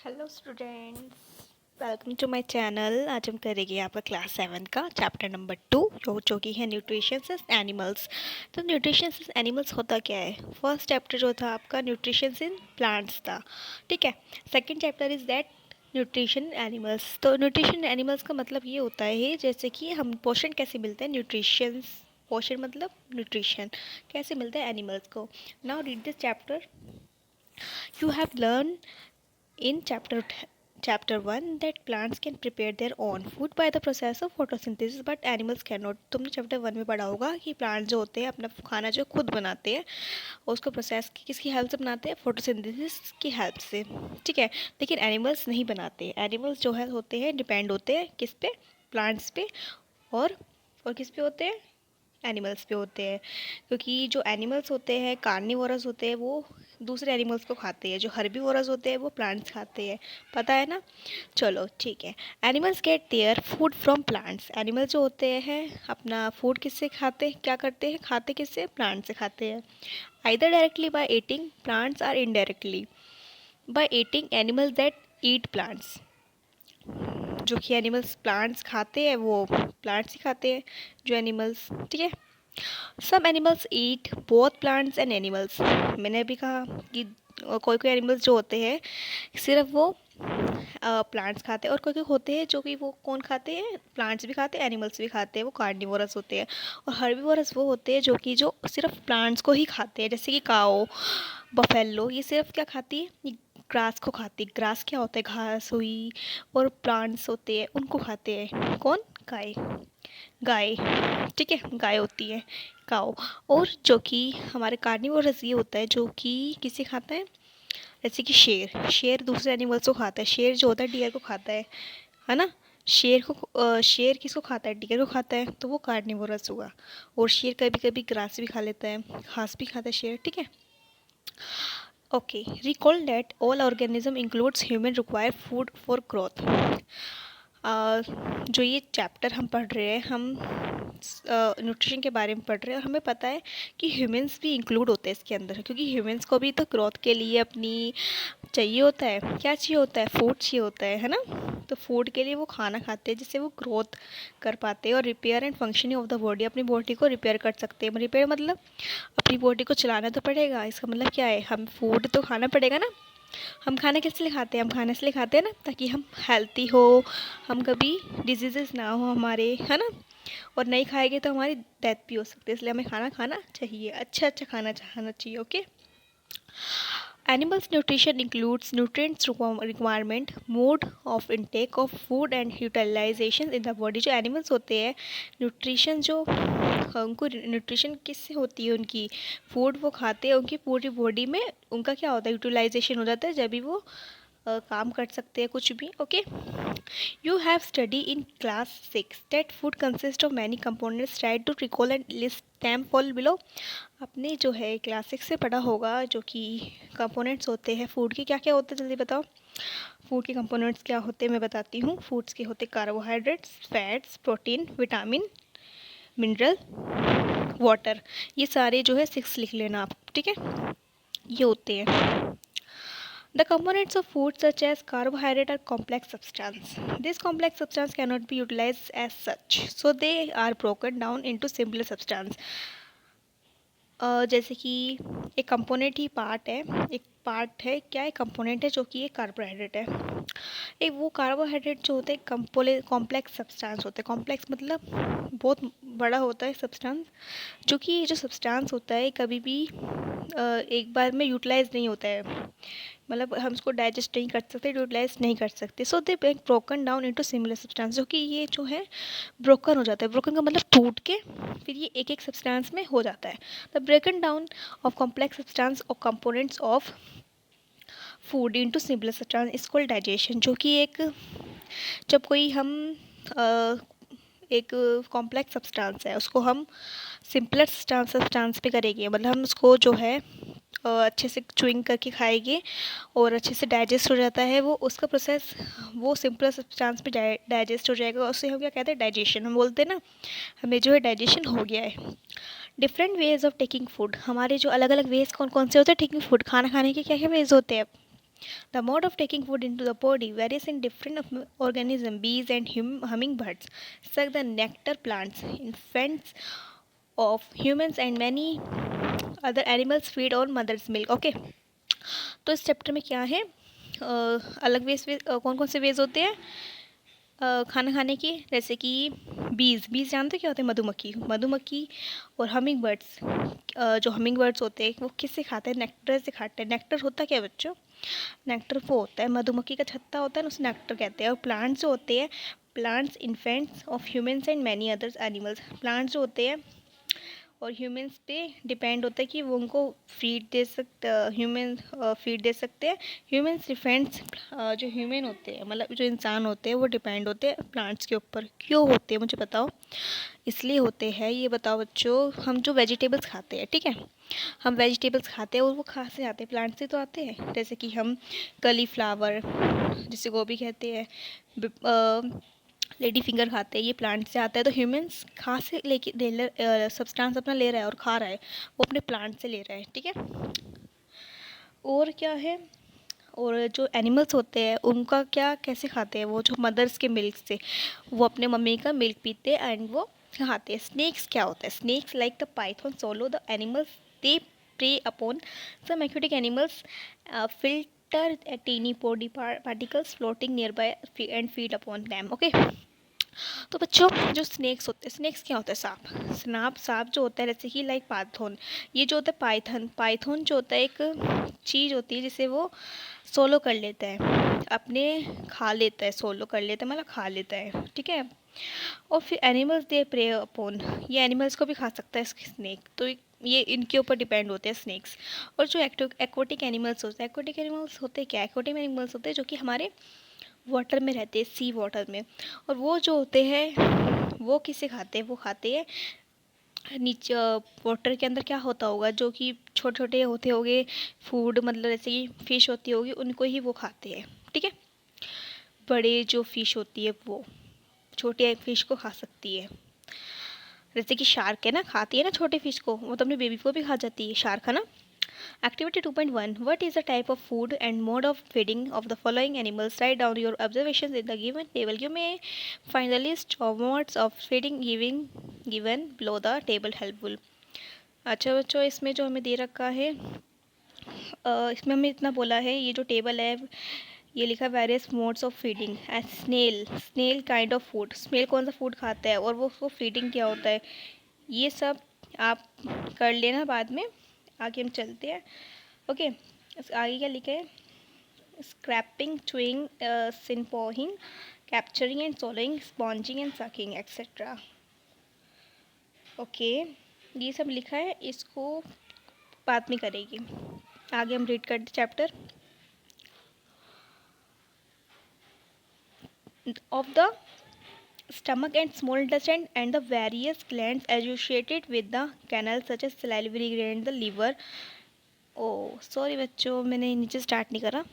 Hello students, welcome to my channel. आज हम करेंगे आपका क्लास 7 का चैप्टर नंबर 2 जो कि है न्यूट्रिशंस एनिमल्स। तो न्यूट्रिशंस एनिमल्स होता क्या है? फर्स्ट चैप्टर जो था आपका न्यूट्रिशंस इन प्लांट्स था, ठीक है। Second chapter is that nutrition animals. तो न्यूट्रिशन एनिमल्स का मतलब ये होता है जैसे कि हम पोषण कैसे मिलते हैं, न्यूट्रिशंस पोषण मतलब न्यूट्रिशन कैसे मिलता है एनिमल्स को। Now read this chapter. You have learned in chapter 1 that plants can prepare their own food by the process of photosynthesis but animals cannot। तुमने चैप्टर 1 में पढ़ा होगा कि प्लांट जो होते हैं अपना खाना जो खुद बनाते हैं, उसको प्रोसेस किसकी हेल्प से बनाते हैं? फोटोसिंथेसिस की हेल्प से, ठीक है। लेकिन एनिमल्स नहीं बनाते। एनिमल्स जो है होते हैं डिपेंड होते हैं किस पे? प्लांट्स पे। और किस पे होते हैं? एनिमल्स पे होते हैं। क्योंकि जो एनिमल्स होते हैं कार्निवोरस होते हैं, वो दूसरे एनिमल्स को खाते हैं। जो हर्बीवोरस होते हैं वो प्लांट्स खाते हैं, पता है ना। चलो ठीक है। Animals gate their food from plants. Animal जो होते हैं अपना फूड किससे खाते हैं? क्या करते हैं? खाते किससे? प्लांट से खाते हैं। Either directly by eating plants और indirectly by eating animals that eat plants. जो कि एनिमल्स प्लांट्स खाते हैं वो प्लांट्स ही खाते हैं, जो एनिमल्स, ठीक है। Some animals eat both plants and animals. मैंने अभी कहा कि कोई कोई एनिमल्स जो होते हैं सिर्फ वो प्लांट्स खाते हैं, और कोई कोई होते हैं जो कि वो कौन खाते हैं? प्लांट्स भी खाते हैं एनिमल्स भी खाते हैं, वो कार्निवोरस होते हैं। और हर्बीवोरस वो होते हैं जो सिर्फ प्लांट्स को ही खाते हैं, जैसे कि काओ, बफेलो, ये सिर्फ क्या खाती है? ये ग्रास को खाती है। ग्रास क्या होता है? घास हुई। और प्लांट्स होते हैं उनको खाते हैं कौन? गाय। गाय, ठीक है, गाय होती है काऊ। और जो कि हमारे कार्निवोरस ये होता है जो कि किसे खाता है? जैसे कि शेर। शेर दूसरे एनिमल्स को खाता है। शेर जो होता है डियर को खाता है ना। शेर किसको खाता है? डियर को खाता है, तो वो कार्निवोरस हुआ। और शेर कभी कभी ग्रास भी खा लेता है, घास भी खाता है शेर, ठीक है। Okay, recall that all organism includes human require food for growth. जो ये चैप्टर हम पढ़ रहे हैं, हम न्यूट्रिशन के बारे में पढ़ रहे हैं, और हमें पता है कि ह्यूमंस भी इंक्लूड होते हैं इसके अंदर, क्योंकि ह्यूमंस को भी तो ग्रोथ के लिए अपनी चाहिए होता है। क्या चाहिए होता है? फूड चाहिए होता है ना। तो फूड के लिए वो खाना खाते हैं जिससे वो ग्रोथ कर पाते हैं। और repair and functioning of the body, अपनी बॉडी को रिपेयर कर सकते हैं। रिपेयर मतलब अपनी बॉडी को चलाना तो पड़ेगा। इसका मतलब क्या है? हम फूड तो खाना पड़ेगा ना। हम खाना किस लिए खाते हैं? हम खाना इसलिए खाते हैं ना ताकि हम हेल्थी हो, हम कभी डिजीजेस ना हो हमारे, है ना। और नहीं खाएंगे तो हमारी डेथ भी हो सकती है, इसलिए हमें खाना खाना चाहिए, अच्छा अच्छा खाना खाना चाहिए। Okay. Animals nutrition includes nutrients requirement, mode of intake of food and utilization in the body। जो एनिमल्स होते हैं न्यूट्रिशन जो उनको न्यूट्रिशन किससे होती है? उनकी फूड वो खाते हैं, उनकी पूरी बॉडी में उनका क्या होता है? यूटिलाइजेशन हो जाता है, जब भी वो काम कर सकते हैं कुछ भी। Okay. You have study in class 6 that food consist of many components. Try to recall and list them fall below. आपने जो है क्लास 6 से पढ़ा होगा जो कि कंपोनेंट्स होते हैं फूड के। क्या क्या होते हैं जल्दी बताओ। फूड के कंपोनेंट्स क्या होते हैं मैं बताती हूँ। फूड्स के होते carbohydrates, fats, protein, vitamin, mineral, water. ये सारे जो है 6 लिख लेना आप, ठीक है। ये होते हैं the components of food such as carbohydrate are complex substance. This complex substance cannot be utilized as such, so they are broken down into simpler substance। जैसे कि एक कंपोनेंट ही पार्ट है, एक पार्ट है क्या? एक कंपोनेंट है जो कि एक कार्बोहाइड्रेट है। एक वो कार्बोहाइड्रेट जो होते हैं कॉम्प्लेक्स सब्सटेंस होते हैं। कॉम्प्लेक्स मतलब बहुत बड़ा होता है सब्सटेंस, जो कि ये जो सब्सटेंस होता है कभी भी एक बार में यूटिलाइज नहीं होता है, मतलब हम इसको डाइजेस्ट नहीं कर सकते, यूटिलाइज नहीं कर सकते। So they broken down into similar substance, जो कि ये जो है ब्रोकन हो जाता है। ब्रोकन का मतलब टूट के फिर ये एक एक सब्सटेंस में हो जाता है। The broken down of complex substance और components of food into similar substance is called digestion. जो कि एक जब कोई हम एक कॉम्प्लेक्स सब्सटेंस है उसको हम सिंपलर सब्सटेंस पे करेंगे, मतलब हम उसको जो है अच्छे से च्युइंग करके खाएंगे और अच्छे से डाइजेस्ट हो जाता है वो, उसका प्रोसेस वो सिंपलर सब्सटेंस पे डाइजेस्ट हो जाएगा। उससे हम क्या कहते हैं? डाइजेशन। हम बोलते हैं ना हमें जो है डाइजेशन हो गया है। Different ways of taking food. हमारे जो अलग अलग वेज कौन कौन से होते हैं टेकिंग फूड? खाना खाने के क्या क्या वेज होते हैं? The mode of taking food into the body varies in different organisms. Bees and hummingbirds suck the nectar. Plants, infants of humans and many other animals feed on mother's milk. Okay, तो इस chapter में क्या है, अलग veg, कौन कौन से veg होते हैं खाना खाने की, जैसे कि बीज जानते हो क्या होते हैं, मधुमक्खी, मधुमक्खी और हमिंग बर्ड्स। जो हमिंग बर्ड्स होते हैं वो किससे खाते हैं, नेक्टर से खाते हैं। नेक्टर होता क्या है बच्चों, नेक्टर वो होता है मधुमक्खी का छत्ता होता है ना, उसे नेक्टर कहते हैं। और प्लांट्स जो होते हैं, plants infants of humans and many others animals, plants जो होते हैं और ह्यूमंस पे डिपेंड होता है कि वो उनको फीड दे सकते, ह्यूमन फीड दे सकते हैं। ह्यूमंस डिपेंड्स, जो ह्यूमन होते हैं मतलब जो इंसान होते हैं वो डिपेंड होते हैं प्लांट्स के ऊपर। क्यों होते हैं मुझे बताओ, इसलिए होते हैं ये बताओ बच्चों। हम जो वेजिटेबल्स खाते हैं, ठीक है, हम वेजिटेबल्स खाते हैं और वो कहाँ से आते हैं, प्लांट से तो आते हैं। जैसे कि हम कलीफ्लावर, जिसे गोभी कहते हैं, लेडी फिंगर खाते हैं, ये प्लांट से आता है। तो ह्यूमंस कहाँ से लेके सब्सटेंस अपना ले रहा है और खा रहा है, वो अपने प्लांट से ले रहा है, ठीक है। और क्या है, और जो एनिमल्स होते हैं उनका क्या, कैसे खाते हैं, वो जो मदर्स के मिल्क से, वो अपने मम्मी का मिल्क पीते हैं एंड वो खाते हैं। स्नेक्स क्या होता है, snakes like the python swallow the animals they prey upon some aquatic animals filter tiny body particles floating nearby and feed upon them. Okay, तो बच्चों जो स्नेक्स होते हैं, स्नेक्स क्या होता है, सांप। सांप जो होता है जैसे कि लाइक पाइथन, ये जो होता है पाइथन, पाइथन जो होता है एक चीज़ होती है जिसे वो सोलो कर लेता है, अपने खा लेता है, सोलो कर लेता है मतलब खा लेता है, ठीक है। और फिर एनिमल्स दे प्रे अपॉन, ये एनिमल्स को भी खा सकता है स्नेक, तो ये इनके ऊपर डिपेंड होते हैं स्नेक्स। और जो एक्वाटिक एनिमल्स होते हैं, एक्वाटिक एनिमल्स होते हैं क्या, एक्वाटिक एनिमल्स होते हैं जो कि हमारे वाटर में रहते हैं, सी वाटर में। और वो जो होते हैं वो किसे खाते हैं, वो खाते हैं नीचे वाटर के अंदर क्या होता होगा, जो कि छोटे छोटे होते होंगे फूड, मतलब जैसे कि फ़िश होती होगी उनको ही वो खाते हैं, ठीक है। बड़े जो फ़िश होती है वो छोटे फ़िश को खा सकती है, जैसे कि शार्क है ना, खाती है ना छोटे फ़िश को, वो तो अपने बेबी को भी खा जाती है, शार्क है ना। Activity 2.1. What is the type of food and mode of feeding of the following animals? Write down your observations in the given table. You may find the list of modes of feeding given below the table helpful. अच्छा बच्चों, इसमें जो हमें दे रखा है, इसमें हमें इतना बोला है, ये जो टेबल है ये लिखा various modes of feeding. Snail, snail kind of food, snail कौन सा फूड खाता है और वो उसको फीडिंग क्या होता है, ये सब आप कर लेना बाद में। आगे हम चलते हैं। ओके, आगे क्या लिखा है, स्क्रैपिंग, चुइंग, सिनपोइंग, capturing and swallowing, sponging and sucking etcetera. Okay, ये सब लिखा है, इसको बाद में करेगी। आगे हम रीड करते chapter. Of the stomach and small intestine and the various glands associated with the canal such as salivary gland, the liver। Oh sorry बच्चों, मैंने नीचे स्टार्ट नहीं करा।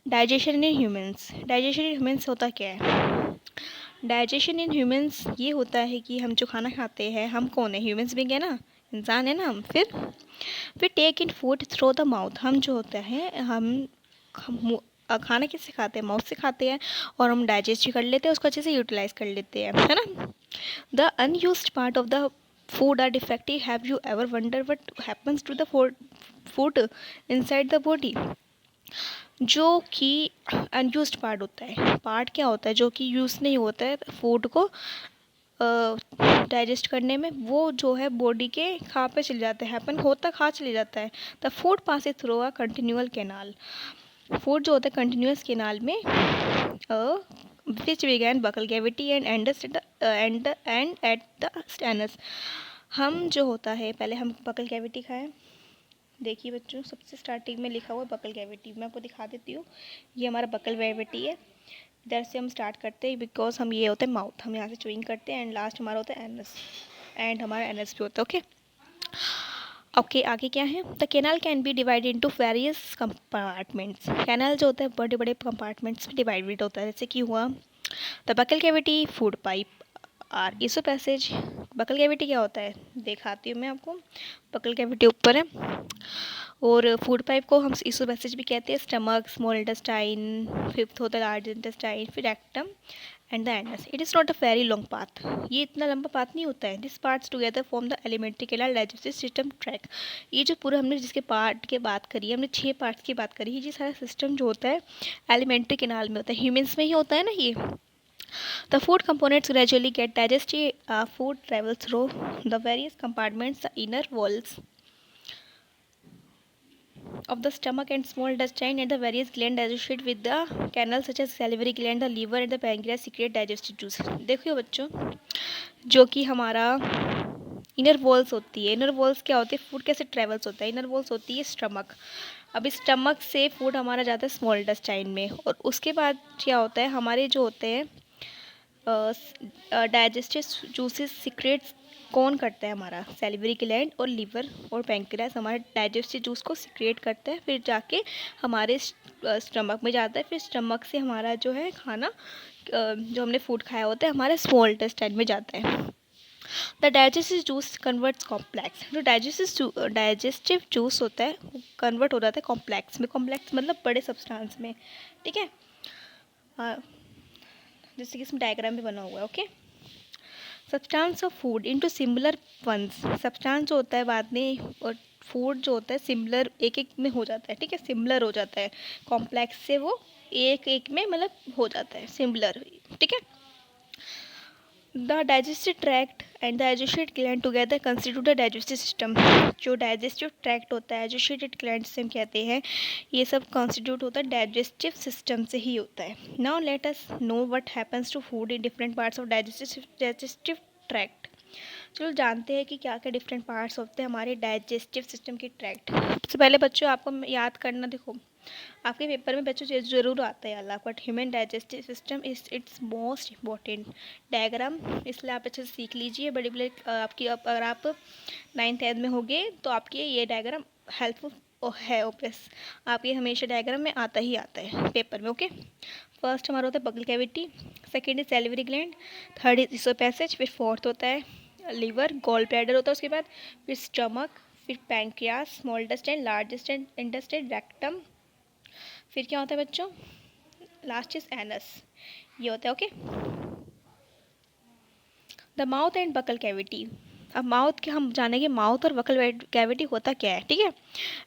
Digestion in humans, digestion in humans होता क्या है, digestion in humans ये होता है कि हम जो खाना खाते हैं, हम कौन है, ह्यूमंस भी है ना, इंसान है ना हम। फिर take in food through the mouth, हम जो होता है हम खाना किससे खाते हैं, माउथ से खाते हैं, और हम डाइजेस्ट भी कर लेते हैं, उसको अच्छे से यूटिलाइज कर लेते हैं, है ना। The unused part of the food are defective. Have you ever wondered what happens to the food inside the body? जो कि अनयूज्ड पार्ट होता है, पार्ट क्या होता है जो कि यूज़ नहीं होता है फूड को डाइजेस्ट करने में, वो जो है बॉडी के खा पे चले जाता है, अपन होता खा चले जाता है। The food pass through a continual canal, food जो होता है कंटिन्यूअस कैनाल में, which began buccal cavity and at the स्टेनस। हम जो होता है पहले हम बकल कैविटी खाएं, देखिए बच्चों सबसे स्टार्टिंग में लिखा हुआ है बकल कैविटी, मैं आपको दिखा देती हूँ, ये हमारा बकल कैविटी है। इधर से हम स्टार्ट करते हैं बिकॉज हम ये होते हैं माउथ, हम यहाँ से च्यूइंग करते हैं एंड लास्ट हमारा होता है एनस, एंड हमारा एनस भी होता है। ओके ओके, आगे क्या है, the canal can be divide into various compartments. Canal जो होता है बड़े बड़े कंपार्टमेंट्स में डिवाइडेड होता है, जैसे कि हुआ the buccal cavity, food pipe or इसो पैसेज, बकल कैविटी क्या होता है दिखाती हूँ मैं आपको। बकल कैविटी ऊपर है, और फूड पाइप को हम ईसोफेगस भी कहते हैं। स्टमक, स्मॉल इंटेस्टाइन, फिफ्थ होता है लार्ज इंटेस्टाइन, फिर rectum and the anus. It is not a very long path, ये इतना लंबा पाथ नहीं होता है। This parts together form the alimentary canal digestive system track. ये जो पूरा हमने जिसके पार्ट की बात करी है, हमने 6 पार्ट्स की बात करी है, ये सारा सिस्टम जो होता है एलिमेंट्री कैनाल में होता है। ह्यूमंस में ही होता है ना ये। The food components gradually get digested. Food travels through the various compartments, the inner walls of the stomach and small intestine, and the various glands associated with the canal, such as salivary gland, the liver, and the pancreas secrete digestive juice. देखियो बच्चों, जो कि हमारा inner walls होती है। Inner walls क्या होती है, फूड कैसे ट्रेवल्स होता है। इनर वॉल्स होती है स्टमक। अब इस स्टमक से फूड हमारा जाता है स्मॉल इंटेस्टाइन में, और उसके बाद क्या होता है, हमारे जो होते हैं डाइजेस्टिव जूसेस सिक्रेट्स कौन करता है, हमारा सैलिवरी ग्लैंड और लिवर और पैंक्रियास हमारे डाइजेस्टिव जूस को सिक्रेट करता है, फिर जाके हमारे स्टमक में जाता है। फिर स्टमक से हमारा जो है खाना, जो हमने फूड खाया होता है, हमारे स्मॉल इंटेस्टाइन में जाता है। The digestive juice converts complex. जो डाइजेस्टिव जूस होता है वो कन्वर्ट हो जाता है कॉम्प्लेक्स में। कॉम्प्लेक्स मतलब बड़े सब्सटेंस में, ठीक है। जैसे कि इसमें डायग्राम में बना हुआ है, okay. Substance of food into similar ones. Substance जो होता है बाद में, और फूड जो होता है सिमिलर एक एक में हो जाता है, ठीक है, सिमिलर हो जाता है। कॉम्प्लेक्स से वो एक एक में मतलब हो जाता है सिमिलर, ठीक है। The digestive tract and the associated gland together constitute the digestive system. जो डाइजेस्टिव ट्रैक्ट होता है, एसोसिएटेड ग्लैंड से हम कहते हैं, ये सब कॉन्स्टिट्यूट होता है डाइजेस्टिव सिस्टम से ही होता है। Now let us know what happens to food in different parts of digestive tract. चलो जानते हैं कि क्या क्या डिफरेंट पार्ट्स होते हैं हमारे डाइजेस्टिव सिस्टम के ट्रैक्ट। सबसे पहले बच्चों आपको याद करना, देखो आपके पेपर में बच्चों ज़रूर आता है अल्लाह, but human digestive system is its most important diagram, इसलिए आप अच्छे से सीख लीजिए। बड़े बड़े आपकी अगर आप 9th 10th में होंगे तो आपके ये डायग्राम हेल्पफुल है। ओपस आपके हमेशा डायग्राम में आता ही आता है पेपर में, ओके। फर्स्ट हमारा होता है बगल cavity, second is salivary gland, third is oesophagus, फिर फोर्थ होता है लीवर, गॉल ब्लैडर होता है उसके बाद, फिर स्टमक, फिर pancreas, small intestine, large intestine, rectum, फिर क्या होता है बच्चों, लास्ट इज एनस, ये होता है, okay. The mouth and buccal cavity. अब माउथ के हम जानेंगे, माउथ और बकल कैविटी होता क्या है, ठीक है।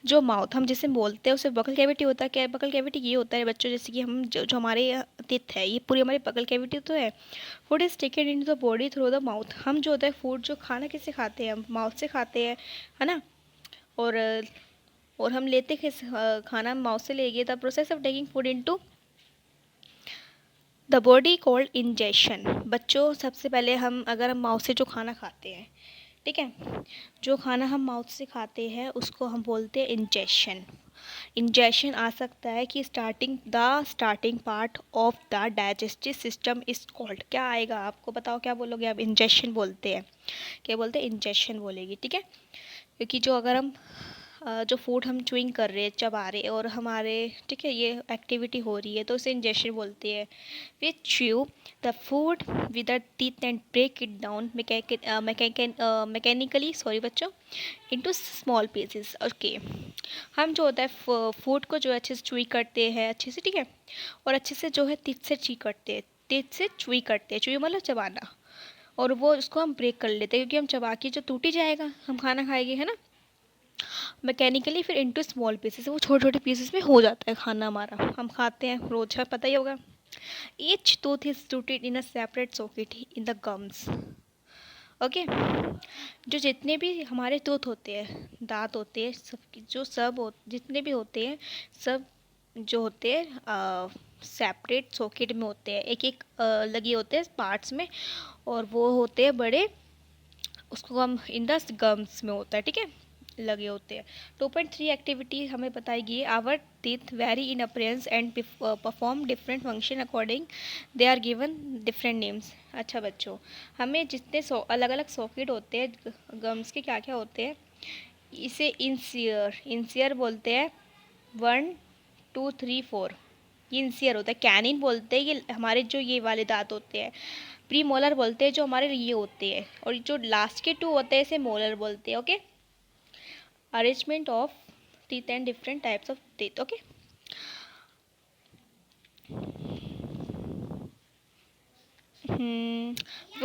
जो माउथ हम जिसे बोलते हैं उसे बकल कैविटी होता क्या है। बकल कैविटी ये होता है बच्चों, जैसे कि हम जो हमारे टिथ है, ये पूरी हमारी बकल कैविटी तो है। Food is taken in the body through the mouth. हम जो होता है फूड जो खाना किससे खाते हैं, हम माउथ से खाते हैं, है ना। और हम लेते किस खाना माउथ से लेंगे। The process of taking food into the body called ingestion. बच्चों सबसे पहले अगर हम माउथ से जो खाना खाते हैं, ठीक है, जो खाना हम माउथ से खाते हैं उसको हम बोलते हैं इंजेशन। इंजेशन आ सकता है कि starting part of the digestive system is called, क्या आएगा आपको बताओ, क्या बोलोगे आप। इंजेशन बोलते हैं, क्या बोलते हैं, इंजेशन बोलेगी, ठीक है। क्योंकि जो अगर हम जो फूड हम च्यूइंग कर रहे हैं, चबा रहे और हमारे, ठीक है, ये एक्टिविटी हो रही है तो उसे इंजेशन बोलते हैं। We chew the food with the teeth and break it down mechanically, sorry बच्चों, इनटू स्मॉल पीसेस, ओके। हम जो होता है फूड को जो अच्छे से च्यूई करते हैं अच्छे से, ठीक है, और अच्छे से जो है टीथ से ची करते हैं, टीथ से च्यूई करते हैं, च्यूई मतलब चबाना, और वो उसको हम ब्रेक कर लेते हैं क्योंकि हम चबा के जो टूट ही जाएगा, हम खाना खाएंगे, है ना। मैकेनिकली फिर इनटू स्मॉल पीसेस, वो छोटे छोटे पीसेस में हो जाता है खाना हमारा, हम खाते हैं रोज, है पता ही होगा। Each tooth is rooted in a separate socket in the gums, okay. जो जितने भी हमारे टूथ होते हैं, दांत होते हैं, सब जो जितने भी होते हैं, सब जो होते हैं सेपरेट सॉकेट में होते हैं, एक एक लगे होते हैं पार्ट्स में, और वो होते हैं बड़े, उसको हम इन द गम्स में होता है, ठीक है, लगे होते हैं। 2.3 एक्टिविटी हमें बताएगी, our teeth vary in appearance and perform different function according they are given different names. अच्छा बच्चों, हमें जितने अलग अलग सॉकेट होते हैं गम्स के, क्या क्या होते हैं, इसे इंसियर बोलते हैं, 1 2 3 4, ये इंसियर होता है। कैनिन बोलते हैं, ये हमारे जो ये वाले दांत होते हैं, प्री मोलर बोलते हैं जो हमारे ये होते हैं, और जो लास्ट के 2 होते हैं इसे मोलर बोलते हैं। Okay, arrangement of teeth and different types of teeth. Okay,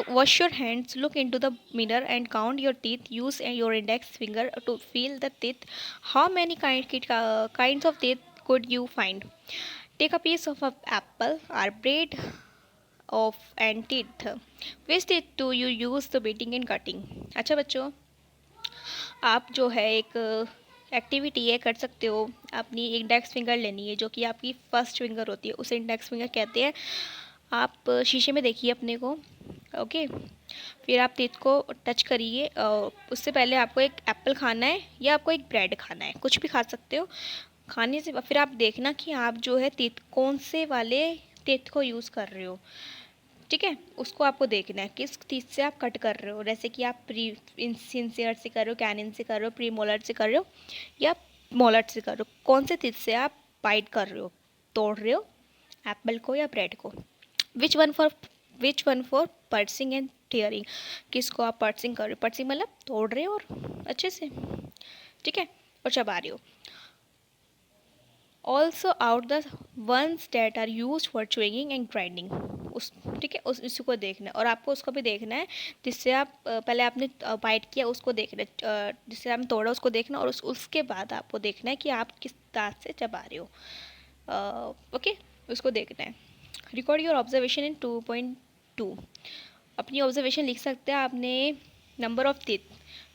wash your hands, look into the mirror and count your teeth. Use your index finger to feel the teeth. How many kinds of teeth could you find? Take a piece of an apple or bread of and teeth. Which teeth do you use to beating and cutting? अच्छा बच्चों, आप जो है एक activity ये कर सकते हो, अपनी इंडेक्स फिंगर लेनी है जो कि आपकी फर्स्ट फिंगर होती है, उसे इंडेक्स फिंगर कहते हैं। आप शीशे में देखिए अपने को। ओके, फिर आप टीथ को टच करिए। उससे पहले आपको एक एप्पल खाना है या आपको एक ब्रेड खाना है, कुछ भी खा सकते हो। खाने से फिर आप देखना कि आप जो है टीथ कौन से वाले टीथ को यूज़ कर रहे हो। ठीक है, उसको आपको देखना है किस टीथ से आप कट कर रहे हो, जैसे कि आप प्री सिंसियर से कर रहे हो, कैनिन से कर रहे हो, प्री मोलर से कर रहे हो या मोलर से कर रहे हो। कौन से टीथ से आप बाइट कर रहे हो, तोड़ रहे हो एप्पल को या ब्रेड को। Which one for pursuing and tearing, किसको आप पर्सिंग कर रहे हो, पर्सिंग मतलब तोड़ रहे हो और अच्छे से, ठीक है, और चबा रहे हो। Also out the ones that are use for chewing and grinding. उस ठीक है, उस इसी को देखना है और आपको उसको भी देखना है जिससे आप पहले आपने बाइट किया उसको देखना है, जिससे आपने तोड़ा उसको देखना, और उसके बाद आपको देखना है कि आप किस दांत से चबा रहे हो। ओके, उसको देखना है। रिकॉर्ड योर ऑब्जर्वेशन इन 2.2। अपनी ऑब्जर्वेशन लिख सकते हैं आपने। Number of teeth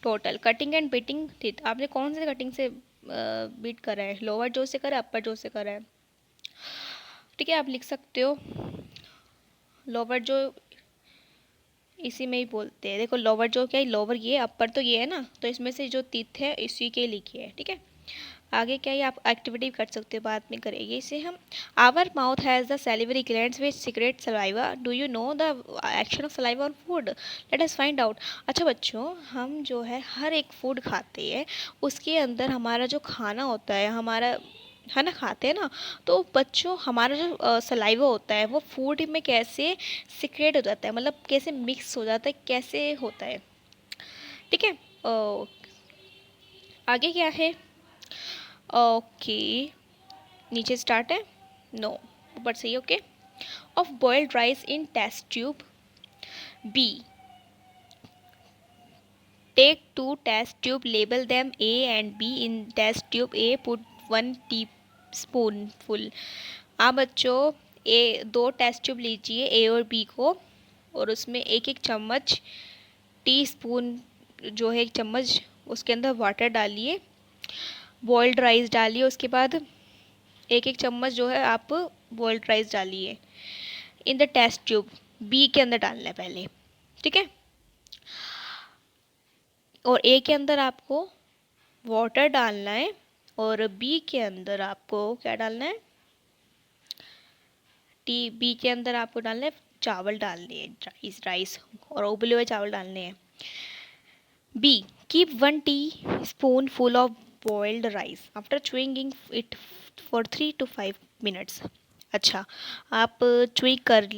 total, cutting and beating teeth, आपने कौन से कटिंग से बीट करा है, लोअर जो से करा है, अपर जो से करा है। ठीक है, आप लिख सकते हो लोअर जो इसी में ही बोलते हैं। देखो लोअर जो क्या है, लोअर ये, अपर तो ये है ना, तो इसमें से जो टीथ है इसी के लिखिए है। ठीक है, आगे क्या है, आप एक्टिविटी कर सकते हो, बाद में करेंगे इसे हम। Our mouth has the salivary glands which secrete saliva. Do you know the action of saliva on food? Let us find out. अच्छा बच्चों, हम जो है हर एक फूड खाते हैं, उसके अंदर हमारा जो खाना होता है, हमारा है ना, खाते हैं ना, तो बच्चों हमारा जो सलाइवा होता है वो फूड में कैसे सीक्रेट हो जाता है, मतलब कैसे मिक्स हो जाता है, कैसे होता है। ठीक है, आगे क्या है। ओके, नीचे स्टार्ट है, नो ऊपर से ही। Okay, of boiled rice in test tube. B, take 2 test tube, label them A and B. In test tube A put 1 teaspoon full. हाँ बच्चों, ए 2 टेस्ट ट्यूब लीजिए, ए और बी को, और उसमें एक एक चम्मच टी स्पून जो है, एक चम्मच उसके अंदर वाटर डालिए, बॉइल्ड राइस डालिए, उसके बाद एक एक चम्मच जो है आप बॉइल्ड राइस डालिए in the test tube. B के अंदर डालना है पहले, ठीक है, और ए के अंदर आपको वाटर डालना है, और बी के अंदर आपको क्या डालना है, बी के अंदर आपको डालना है चावल डालने हैं, राइस और उबले हुए चावल डालने हैं। B, keep 1 teaspoon full of boiled rice after chewing it for 3 to 5 minutes. अच्छा, आप च्यूइंग कर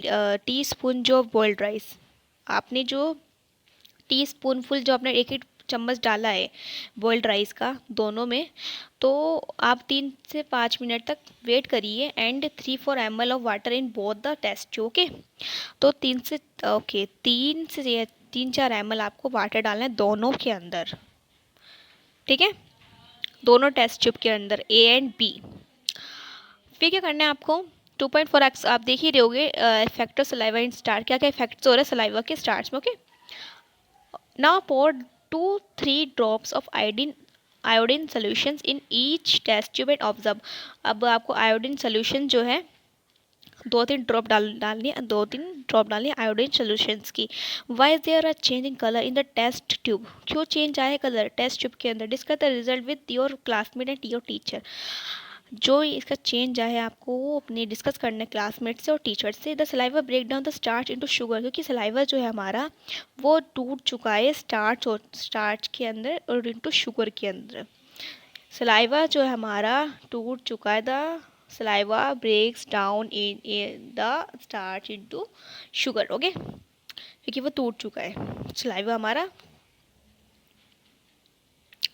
टी स्पून जो बॉइल्ड राइस, आपने जो टी स्पून फुल जो आपने एक एक चम्मच डाला है बॉइल्ड राइस का दोनों में, तो आप 3 से 5 मिनट तक वेट करिए and 3-4 ml of water in both the test. Okay, तो 3-4 ml आपको वाटर डालना है दोनों के अंदर, ठीक है, दोनों टेस्ट ट्यूब के अंदर, ए एंड बी। फिर क्या करना है आपको, 2.4x आप देख ही रहे होगे, effect of saliva in start, क्या क्या इफेक्ट्स हो रहे हैं सलाइवा के स्टार्ट्स में। Okay, now pour 2-3 drops of iodine solutions in each test tube and observe। अब आपको आयोडीन सोल्यूशन जो है 2-3 ड्रॉप डालनी है, 2-3 ड्रॉप डालनी है आयोडीन सोल्यूशंस की। Why is there a change in colour in the test tube, क्यों चेंज आया कलर टेस्ट ट्यूब के अंदर। Discuss the result with your classmate and your teacher. जो इसका चेंज है आपको अपने डिस्कस करना है क्लासमेट से और टीचर से। The saliva break down the starch into sugar, क्योंकि सलाइवा जो है हमारा वो टूट चुका है स्टार्च और स्टार्च के अंदर और इनटू शुगर के अंदर। सलाइवा जो है हमारा टूट चुका है, the saliva breaks down in the starch into sugar. Okay, क्योंकि वो टूट चुका है। सलाइवा हमारा,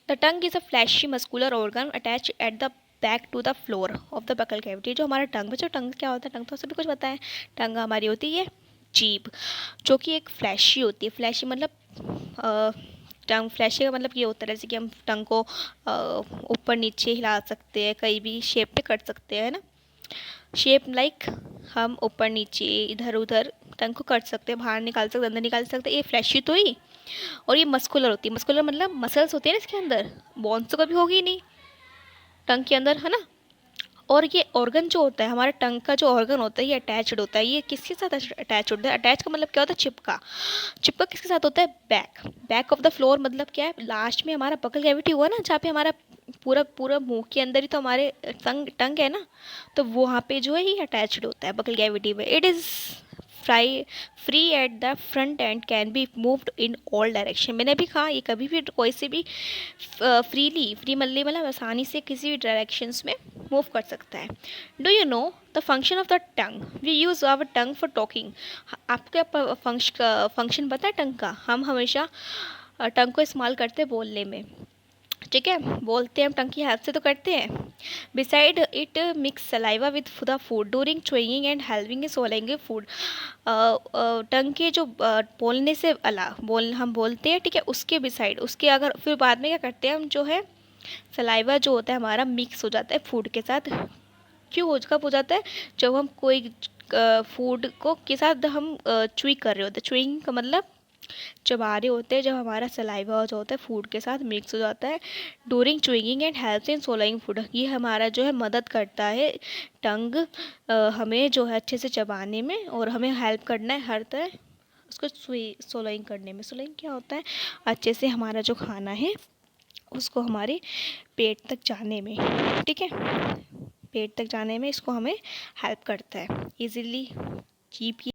the tongue is a fleshy muscular organ attach at the back to the floor of the buccal cavity. जो हमारा टंग, बच्चों टंग क्या होता है? टंग तो सभी कुछ पता है। टंग हमारी होती है जीभ, जो कि एक फ्लैशी होती है। फ्लैशी मतलब टंग, फ्लैशी का मतलब ये होता है जैसे कि हम टंग को ऊपर नीचे हिला सकते हैं, कहीं भी शेप पे कर सकते हैं ना, शेप लाइक हम ऊपर नीचे इधर उधर टंग को कर सकते हैं, बाहर निकाल सकते, अंदर निकाल सकते। ये फ्लैशी तो ही, और ये मस्कुलर होती है। मस्कुलर मतलब मसल्स होती है ना इसके अंदर, बोन्स तो कभी होगी नहीं टंग के अंदर, है ना। और ये ऑर्गन जो होता है हमारे टंग का, जो ऑर्गन होता है ये अटैच्ड होता है। ये किसके साथ अटैच होता है? अटैच का मतलब क्या होता है? चिपका। चिपका किसके साथ होता है? Back, back of the floor. मतलब क्या है? लास्ट में हमारा बकल कैविटी हुआ ना, जहाँ पे हमारा पूरा पूरा मुंह के अंदर ही तो हमारे टंग टंग है ना, तो वहाँ पे जो है ये अटैच्ड होता है बकल कैविटी में। It is free at the front end can be moved in all direction. मैंने भी कहा ये कभी भी कोई से भी फ्री मतलब आसानी से किसी भी डायरेक्शंस में मूव कर सकता है। Do you know the function of the tongue? We use our tongue for talking. आपको फंक्शन पता है टंग का? हम हमेशा टंग को इस्तेमाल करते हैं बोलने में, ठीक है। बोलते हैं हम टंग की हेल्प से तो करते हैं। Beside it mix saliva with the food during chewing and helping in swallowing food. Tongue के जो बोलने से हम बोलते हैं, ठीक है, उसके बिसाइड, उसके अगर फिर बाद में क्या करते हैं हम, जो है सलाइवा जो होता है हमारा मिक्स हो जाता है फूड के साथ। क्यों कब हो जाता है? जब हम कोई फूड को के साथ हम च्युई कर रहे होते हैं। च्युइंग का मतलब चबा रहे होते हैं, जब हमारा सलाइवा जो होता है फूड के साथ मिक्स हो जाता है। During chewing and helps in swallowing food, ये हमारा जो है मदद करता है टंग हमें जो है अच्छे से चबाने में, और हमें हेल्प करना है हर तरह उसको swallowing करने में। swallowing क्या होता है? अच्छे से हमारा जो खाना है उसको हमारे पेट तक जाने में, ठीक है, पेट तक जाने में इसको हमें हेल्प करता है। इजीली जीभ